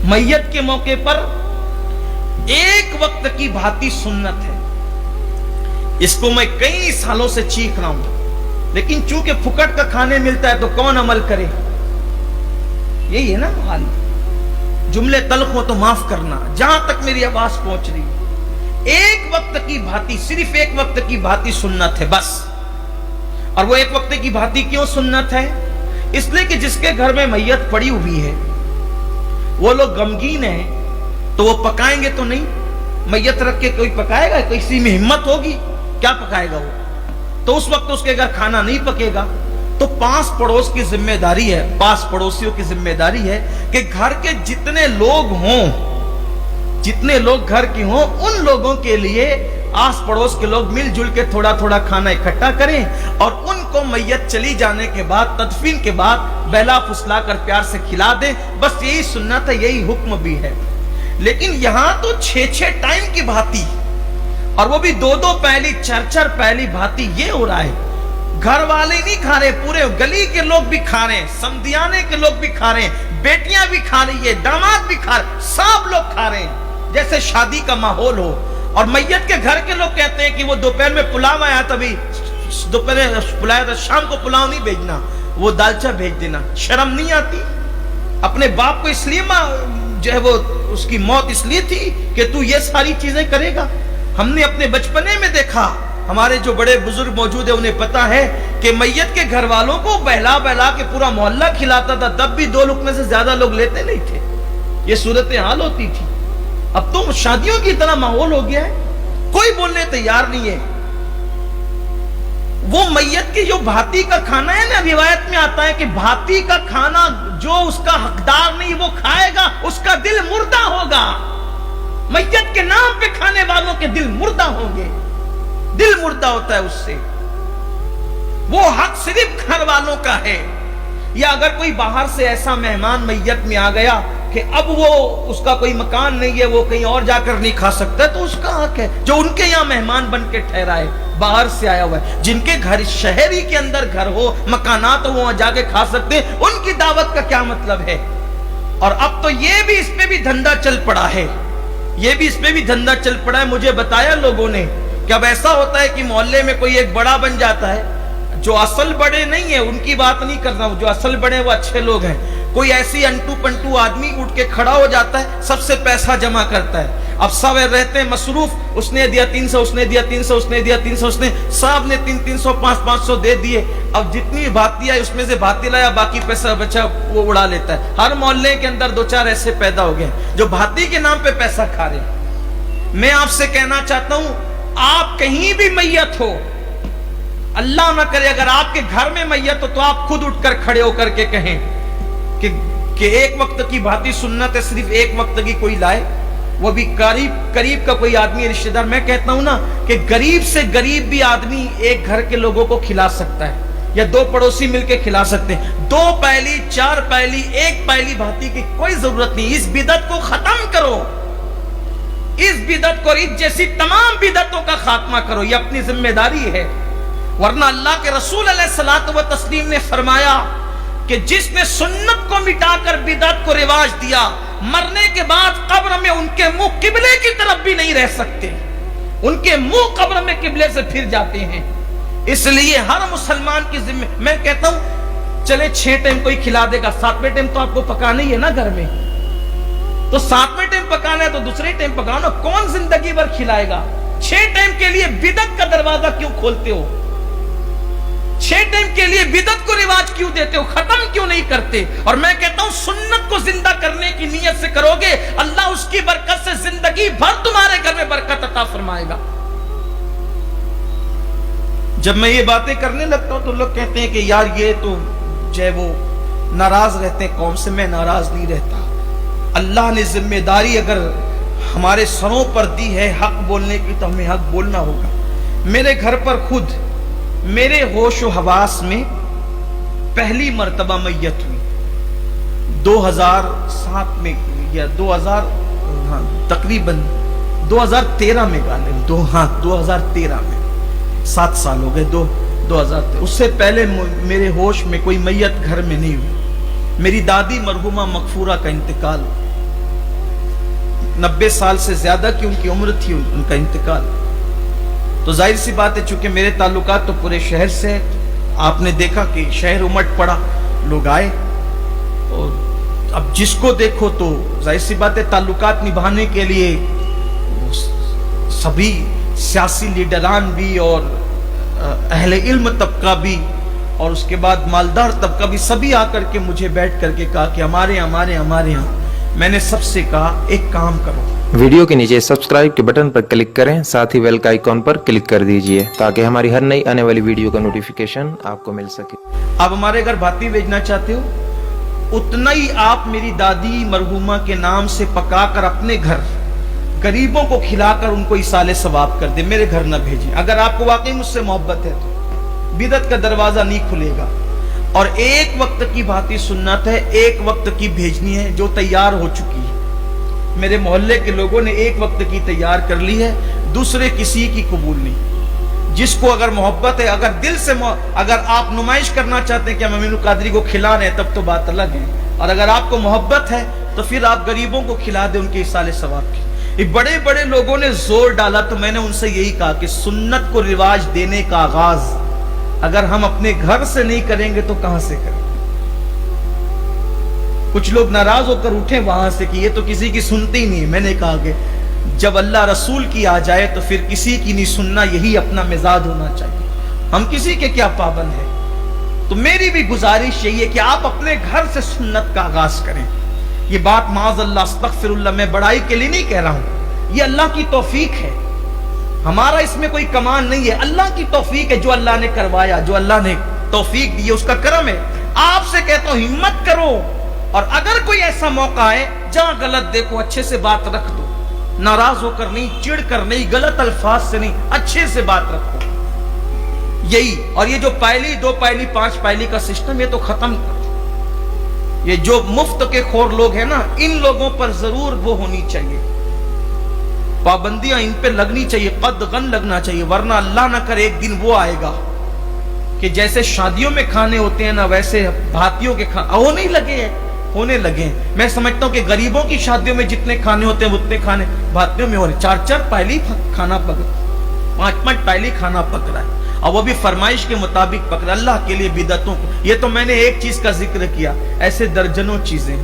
मैयत के मौके पर एक वक्त की भांति सुन्नत है। इसको मैं कई सालों से चीख रहा हूं, लेकिन चूंकि फुकट का खाने मिलता है तो कौन अमल करे। यही है ना हाल। जुमले तल्ख हो तो माफ करना, जहां तक मेरी आवाज पहुंच रही है। एक वक्त की भांति, सिर्फ एक वक्त की भांति सुन्नत है बस। और वो एक वक्त की भांति क्यों सुन्नत है? इसलिए कि जिसके घर में मैयत पड़ी हुई है वो लोग गमगीन है, तो वो पकाएंगे तो नहीं। मैयत रख के कोई पकाएगा? किसी में हिम्मत होगी? क्या पकाएगा वो? तो उस वक्त उसके घर खाना नहीं पकेगा। तो पास पड़ोस की जिम्मेदारी है, पास पड़ोसियों की जिम्मेदारी है कि घर के जितने लोग हों, जितने लोग घर के हों, उन लोगों के लिए आस पड़ोस के लोग मिलजुल के थोड़ा थोड़ा खाना इकट्ठा करें और उनको मैयत चली जाने के बाद, तदफीन के बाद बहला फुसला कर प्यार से खिला दें। बस यही सुन्नत है, यही हुक्म भी है। लेकिन यहां तो 6-6 टाइम की भांति, और वो भी 2-2 पहली, 4-4 पहली भांति ये हो रहा है। घर वाले नहीं खा रहे, पूरे गली के लोग भी खा रहे हैं, समधियाने के लोग भी खा रहे हैं, बेटियां भी खा रही है, दामाद भी खा रहे, सब लोग खा रहे हैं जैसे शादी का माहौल हो। और मैयत के घर के लोग कहते हैं कि वो दोपहर में पुलाव आया, तभी दोपहर पुलाया था, शाम को पुलाव नहीं भेजना, वो दालचा भेज देना। शर्म नहीं आती? अपने बाप को इसलिए जो है वो उसकी मौत इसलिए थी कि तू ये सारी चीजें करेगा। हमने अपने बचपने में देखा, हमारे जो बड़े बुजुर्ग मौजूद है उन्हें पता है कि मैयत के घर वालों को बहला बहला के पूरा मोहल्ला खिलाता था, तब भी 2 लुकमे से ज्यादा लोग लेते नहीं थे। ये सूरत हाल होती थी। अब तो शादियों की तरह माहौल हो गया है, कोई बोलने तैयार नहीं है। वो मैयत की जो भांति का खाना है ना, रिवायत में आता है कि भांति का खाना जो उसका हकदार नहीं वो खाएगा, उसका दिल मुर्दा होगा। मैयत के नाम पे खाने वालों के दिल मुर्दा होंगे, दिल मुर्दा होता है उससे। वो हक सिर्फ घर वालों का है। या अगर कोई बाहर से ऐसा मेहमान मैयत में आ गया कि अब वो उसका कोई मकान नहीं है, वो कहीं और जाकर नहीं खा सकता, तो उसका हक है। जो उनके यहाँ मेहमान बन के ठहरा है, बाहर से आया हुआ है, जिनके घर शहर ही के अंदर घर हो, मकानात हो, वहां जाके खा सकते हैं, उनकी दावत का क्या मतलब है? और अब तो ये भी, इसमें भी धंधा चल पड़ा है, ये भी इसमें भी धंधा चल पड़ा है। मुझे बताया लोगों ने कि अब ऐसा होता है कि मोहल्ले में कोई एक बड़ा बन जाता है, जो असल बड़े नहीं है, उनकी बात नहीं कर रहा हूं, जो असल बड़े वो अच्छे लोग हैं। कोई ऐसी अंटू पंटू आदमी उठ के खड़ा हो जाता है, सबसे पैसा जमा करता है। अब सब रहते हैं मसरूफ, उसने दिया 300, उसने दिया 300, उसने दिया 300, उसने सब ने 300, 500 दे दिए। अब जितनी भाती आई उसमें से भाती लाया, बाकी पैसा बचा वो उड़ा लेता है। हर मोहल्ले के अंदर 2-4 ऐसे पैदा हो गए जो भाती के नाम पे पैसा खा रहे हैं। मैं आपसे कहना चाहता हूं, आप कहीं भी मैयत हो, अल्लाह ना करे अगर आपके घर में मैयत हो, तो आप खुद उठकर खड़े होकर के कहें कि एक वक्त की भांति सुन्नत है, सिर्फ एक वक्त की कोई लाए, वो भी करीब का कोई आदमी रिश्तेदार। मैं कहता हूं ना कि गरीब से गरीब भी आदमी एक घर के लोगों को खिला सकता है, या 2 पड़ोसी मिलकर खिला सकते हैं। 2 पहली, 4 पहली, 1 पहली भांति की कोई जरूरत नहीं। इस बिदत को खत्म करो, इस बिदत को, इस जैसी तमाम बिदतों का खात्मा करो, ये अपनी जिम्मेदारी है। वरना अल्लाह के रसूल अलैहिस्सलातु व तस्लीम ने फरमाया कि जिसने सुन्नत को मिटाकर बिदअत को रिवाज दिया, मरने के बाद कब्र में उनके मुंह किबले की तरफ भी नहीं रह सकते, उनके मुंह कब्र में किबले से फिर जाते हैं। इसलिए हर मुसलमान की जिम्मे, मैं कहता हूं चले 6 टाइम कोई खिला देगा, 7वें टाइम तो आपको पकाना ही है ना घर में, तो 7वें टाइम पकाना है तो दूसरे टाइम पकाओ ना। कौन जिंदगी भर खिलाएगा? 6 टाइम के लिए बिदअत का दरवाजा क्यों खोलते हो? 6 टाइम के लिए बिदअत को रिवाज क्यों देते हो? खत्म क्यों नहीं करते? और मैं कहता हूं सुन्नत को जिंदा करने की नीयत से करोगे, अल्लाह उसकी बरकत से जिंदगी भर तुम्हारे घर में बरकत अता फरमाएगा। जब मैं ये बातें करने लगता हूं तो लोग कहते हैं कि यार ये तो जो है वो नाराज रहते हैं कौम से। मैं नाराज नहीं रहता। अल्लाह ने जिम्मेदारी अगर हमारे सरों पर दी है हक बोलने की, तो हमें हक बोलना होगा। मेरे घर पर खुद मेरे होश व हवास में पहली मर्तबा मैयत हुई 2007 में, या 2000 तकरीबन 2013 में गालिब 2013 में, 7 साल हो गए 2013। उससे पहले मेरे होश में कोई मैयत घर में नहीं हुई। मेरी दादी मरहुमा मगफूरा का इंतकाल, 90 साल से ज्यादा की उनकी उम्र थी उनका इंतकाल। तो जाहिर सी बात है, चूंकि मेरे ताल्लुकात तो पूरे शहर से है, आपने देखा कि शहर उमड़ पड़ा, लोग आए, और अब जिसको देखो तो जाहिर सी बात है ताल्लुकात निभाने के लिए सभी सियासी लीडरान भी और अहले इल्म तबका भी और उसके बाद मालदार तबका भी, सभी आकर के मुझे बैठ करके कहा कि हमारे यहाँ। मैंने सबसे कहा एक काम करो, वीडियो के नीचे सब्सक्राइब के बटन पर क्लिक करें, साथ ही बेल का आइकॉन पर क्लिक कर दीजिए ताकि हमारी हर नई आने वाली वीडियो का नोटिफिकेशन आपको मिल सके। आप हमारे घर भाती भेजना चाहते हो, उतना ही आप मेरी दादी मरहूमा के नाम से पकाकर अपने घर गरीबों को खिलाकर उनको इसाले सवाब कर दे, मेरे घर न भेजें। अगर आपको वाकई मुझसे मोहब्बत है तो बिदअत का दरवाजा नहीं खुलेगा। और एक वक्त की भांति सुन्नत है, एक वक्त की भेजनी है जो तैयार हो चुकी है। मेरे मोहल्ले के लोगों ने एक वक्त की तैयार कर ली है, दूसरे किसी की कबूल नहीं। जिसको अगर मोहब्बत है, अगर दिल से अगर आप नुमाइश करना चाहते हैं कि हम अमीनुल कादरी को खिला रहे हैं, तब तो बात अलग है। और अगर आपको मोहब्बत है तो फिर आप गरीबों को खिला दे उनके इसाले सवाब की। ये बड़े बड़े लोगों ने जोर डाला, तो मैंने उनसे यही कहा कि सुन्नत को रिवाज देने का आगाज अगर हम अपने घर से नहीं करेंगे तो कहां से करेंगे। कुछ लोग नाराज होकर उठे वहां से कि ये तो किसी की सुनते ही नहीं। मैंने कहा कि जब अल्लाह रसूल की आ जाए तो फिर किसी की नहीं सुनना, यही अपना मिजाज होना चाहिए। हम किसी के क्या पाबंद है। तो मेरी भी गुजारिश यही है कि आप अपने घर से सुन्नत का आगाज करें। ये बात माज़अल्लाह अस्तग़फिरुल्लाह मैं बड़ाई के लिए नहीं कह रहा हूं, ये अल्लाह की तौफीक है, हमारा इसमें कोई कमान नहीं है। अल्लाह की तौफीक है, जो अल्लाह ने करवाया, जो अल्लाह ने तौफीक दी है, उसका करम है। आपसे कहता हूं हिम्मत करो, और अगर कोई ऐसा मौका है जहां गलत देखो अच्छे से बात रख दो, नाराज होकर नहीं, चिढ़ कर नहीं, गलत अल्फाज से नहीं, अच्छे से बात रखो। यही, और ये जो पहली 2 पहली 5 पहली का सिस्टम, ये तो खत्म कर। ये जो मुफ्त के खोर लोग हैं ना, इन लोगों पर जरूर वो होनी चाहिए, पाबंदियां इन पे लगनी चाहिए, कदगन लगना चाहिए। वरना अल्लाह ना करे एक दिन वो आएगा कि जैसे शादियों में खाने होते हैं ना, वैसे भातियों के होने लगे हैं। मैं समझता हूं कि गरीबों की शादियों में जितने खाने होते हैं उतने खाने भातियों में हो रहे। 4-4 पहली खाना पक रहा, 5-5 पहली खाना पक रहा है, और वो भी फरमाइश के मुताबिक पक रहा। अल्लाह के लिए बिदअतों को, ये तो मैंने एक चीज का जिक्र किया, ऐसे दर्जनों चीजें।